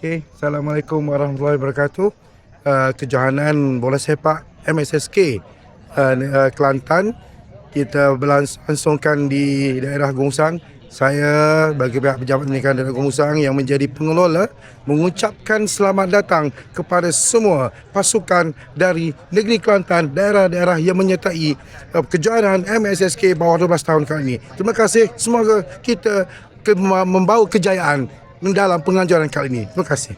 Okey, Assalamualaikum warahmatullahi wabarakatuh. Kejohanan bola sepak MSSK Kelantan, kita berlangsungkan di daerah Gongsang. Saya bagi pihak Pejabat Pendidikan Daerah Gongsang yang menjadi pengelola mengucapkan selamat datang kepada semua pasukan dari negeri Kelantan, daerah-daerah yang menyertai kejohanan MSSK bawah 12 tahun kali ini. Terima kasih, semoga kita membawa kejayaan dalam penganjuran kali ini. Terima kasih.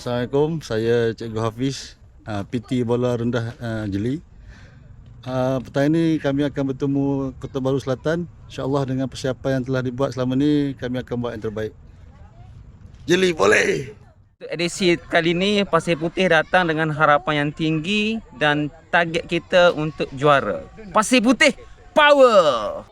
Assalamualaikum, saya Cikgu Hafiz, PT Bola Rendah Jeli. Petang ini kami akan bertemu Kota Baru Selatan. InsyaAllah dengan persiapan yang telah dibuat selama ini, kami akan buat yang terbaik. Jeli boleh! Edisi kali ini Pasir Putih datang dengan harapan yang tinggi dan target kita untuk juara. Pasir Putih, power!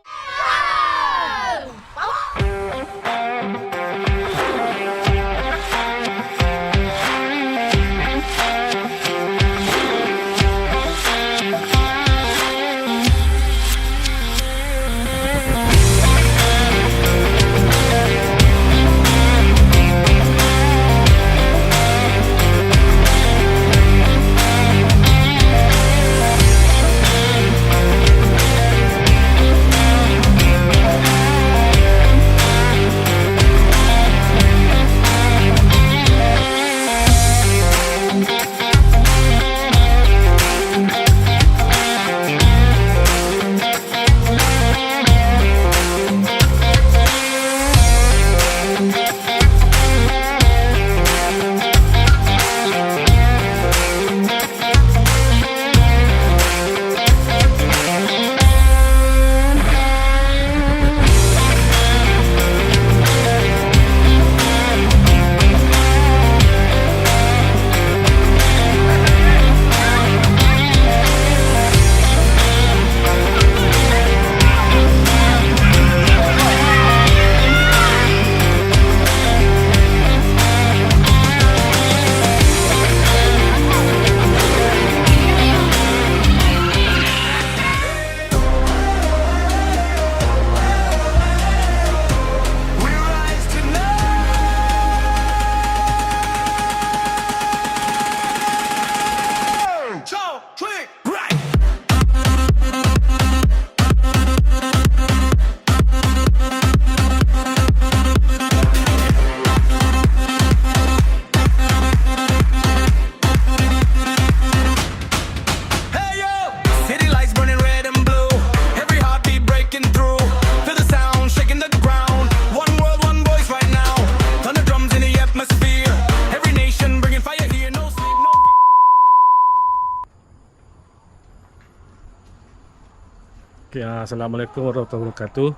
Assalamualaikum warahmatullahi wabarakatuh.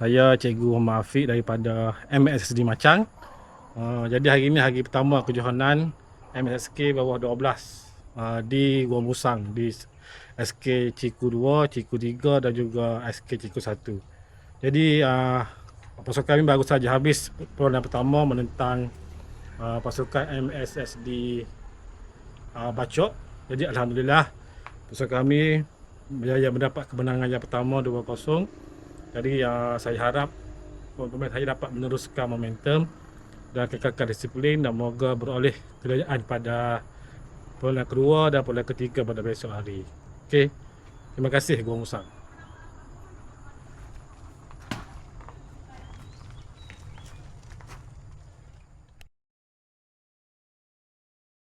Saya Cikgu Muhammad Afiq daripada MSSD Machang. Jadi hari ini hari pertama kejohanan MSSK bawah 12 di Gua Musang, di SK Ciku 2, Ciku 3 dan juga SK Ciku 1. Jadi pasukan kami baru saja habis perlawanan pertama menentang pasukan MSSD Bacok. Jadi alhamdulillah pasukan kami berjaya mendapat kemenangan yang pertama 2-0. Jadi saya harap pemain saya dapat meneruskan momentum dan kekalkan disiplin dan moga beroleh kejayaan pada perlawanan kedua dan perlawanan ketiga pada besok hari. Okey. Terima kasih Gua Musang.